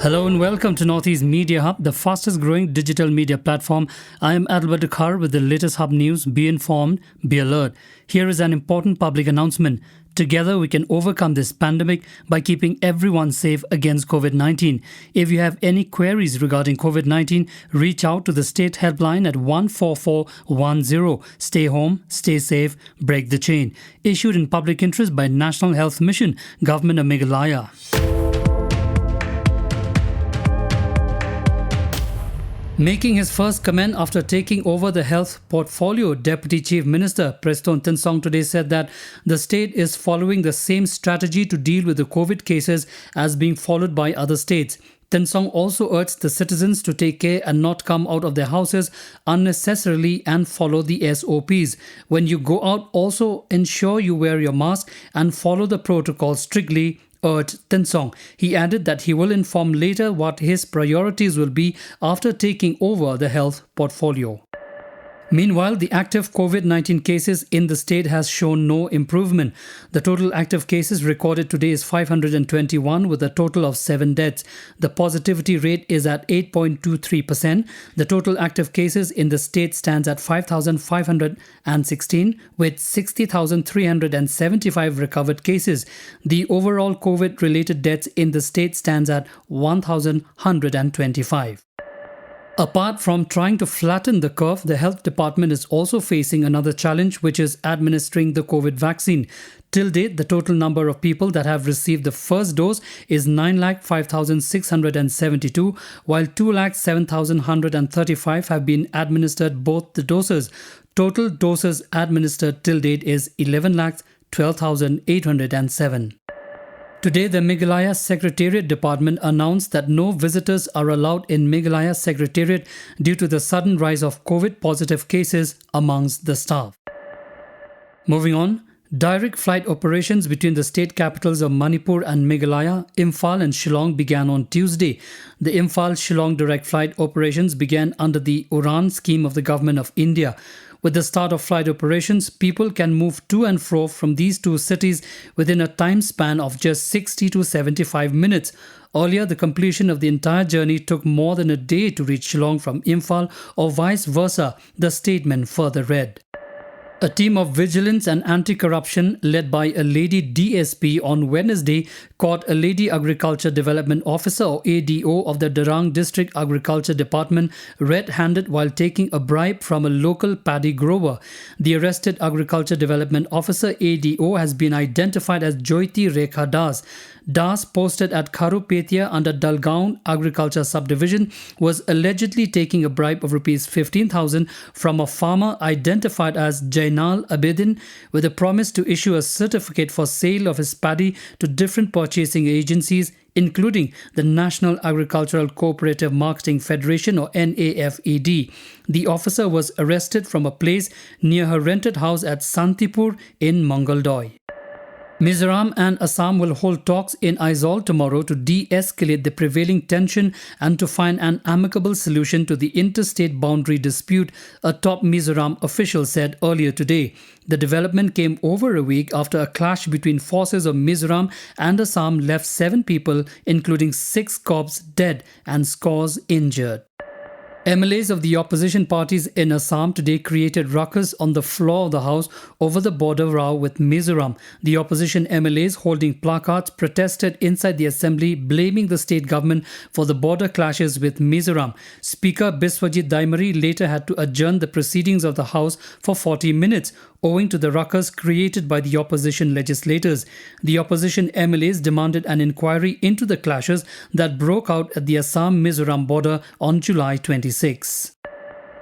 Hello and welcome to Northeast Media Hub, the fastest growing digital media platform. I am Adalbert Dakhar with the latest Hub news. Be informed, be alert. Here is an important public announcement. Together we can overcome this pandemic by keeping everyone safe against COVID-19. If you have any queries regarding COVID-19, reach out to the state helpline at 14410. Stay home, stay safe, break the chain. Issued in public interest by National Health Mission, Government of Meghalaya. Making his first comment after taking over the health portfolio, Deputy Chief Minister Preston Tinsong today said that the state is following the same strategy to deal with the COVID cases as being followed by other states. Tinsong also urged the citizens to take care and not come out of their houses unnecessarily and follow the SOPs. When you go out, also ensure you wear your mask and follow the protocol strictly, urged Tinsong. He added that he will inform later what his priorities will be after taking over the health portfolio. Meanwhile, the active COVID-19 cases in the state has shown no improvement. The total active cases recorded today is 521 with a total of 7 deaths. The positivity rate is at 8.23%. The total active cases in the state stands at 5,516 with 60,375 recovered cases. The overall COVID-related deaths in the state stands at 1,125. Apart from trying to flatten the curve, the health department is also facing another challenge, which is administering the COVID vaccine. Till date, the total number of people that have received the first dose is 9,05,672, while 2,07,135 have been administered both the doses. Total doses administered till date is 11,12,807. Today, the Meghalaya Secretariat Department announced that no visitors are allowed in Meghalaya Secretariat due to the sudden rise of COVID-positive cases amongst the staff. Moving on, direct flight operations between the state capitals of Manipur and Meghalaya, Imphal and Shillong began on Tuesday. The Imphal-Shillong direct flight operations began under the UDAN scheme of the Government of India. With the start of flight operations, people can move to and fro from these two cities within a time span of just 60 to 75 minutes. Earlier, the completion of the entire journey took more than a day to reach Shillong from Imphal or vice versa, the statement further read. A team of vigilance and anti-corruption led by a lady DSP on Wednesday caught a lady agriculture development officer or ADO of the Darang District Agriculture Department red-handed while taking a bribe from a local paddy grower. The arrested agriculture development officer ADO has been identified as Joyti Rekha Das. Das, posted at Kharupetia under Dalgaon Agriculture Subdivision, was allegedly taking a bribe of Rs 15,000 from a farmer identified as Jainal Abedin with a promise to issue a certificate for sale of his paddy to different purchasing agencies, including the National Agricultural Cooperative Marketing Federation or NAFED. The officer was arrested from a place near her rented house at Santipur in Mangaldoy. Mizoram and Assam will hold talks in Aizawl tomorrow to de-escalate the prevailing tension and to find an amicable solution to the interstate boundary dispute, a top Mizoram official said earlier today. The development came over a week after a clash between forces of Mizoram and Assam left 7 people, including 6 corpses, dead and scores injured. MLAs of the opposition parties in Assam today created ruckus on the floor of the House over the border row with Mizoram. The opposition MLAs holding placards protested inside the assembly, blaming the state government for the border clashes with Mizoram. Speaker Biswajit Daimari later had to adjourn the proceedings of the House for 40 minutes, owing to the ruckus created by the opposition legislators. The opposition MLAs demanded an inquiry into the clashes that broke out at the Assam-Mizoram border on July 26.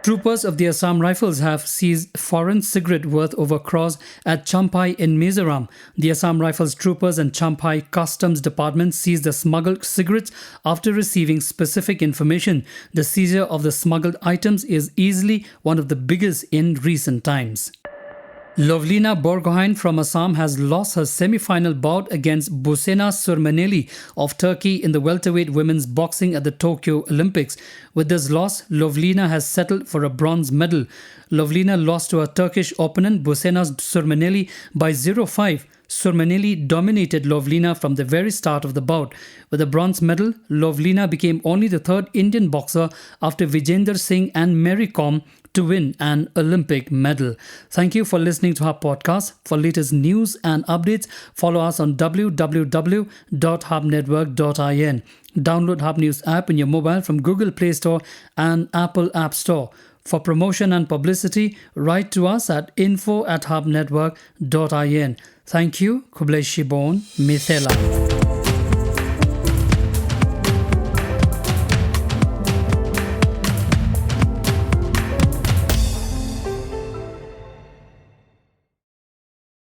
Troopers of the Assam Rifles have seized foreign cigarette worth over crores at Champhai in Mizoram. The Assam Rifles troopers and Champhai Customs Department seized the smuggled cigarettes after receiving specific information. The seizure of the smuggled items is easily one of the biggest in recent times. Lovlina Borgohain from Assam has lost her semi-final bout against Busena Surmeneli of Turkey in the welterweight women's boxing at the Tokyo Olympics. With this loss, Lovlina has settled for a bronze medal. Lovlina lost to her Turkish opponent Busena Surmeneli by 0-5. Surmaneli dominated Lovlina from the very start of the bout. With a bronze medal, Lovlina became only the third Indian boxer after Vijender Singh and Mary Kom to win an Olympic medal. Thank you for listening to our podcast. For latest news and updates, follow us on www.hubnetwork.in. Download Hub News app in your mobile from Google Play Store and Apple App Store. For promotion and publicity, write to us at info@hubnetwork.in. Thank you. Kublai Shibon, Mithela.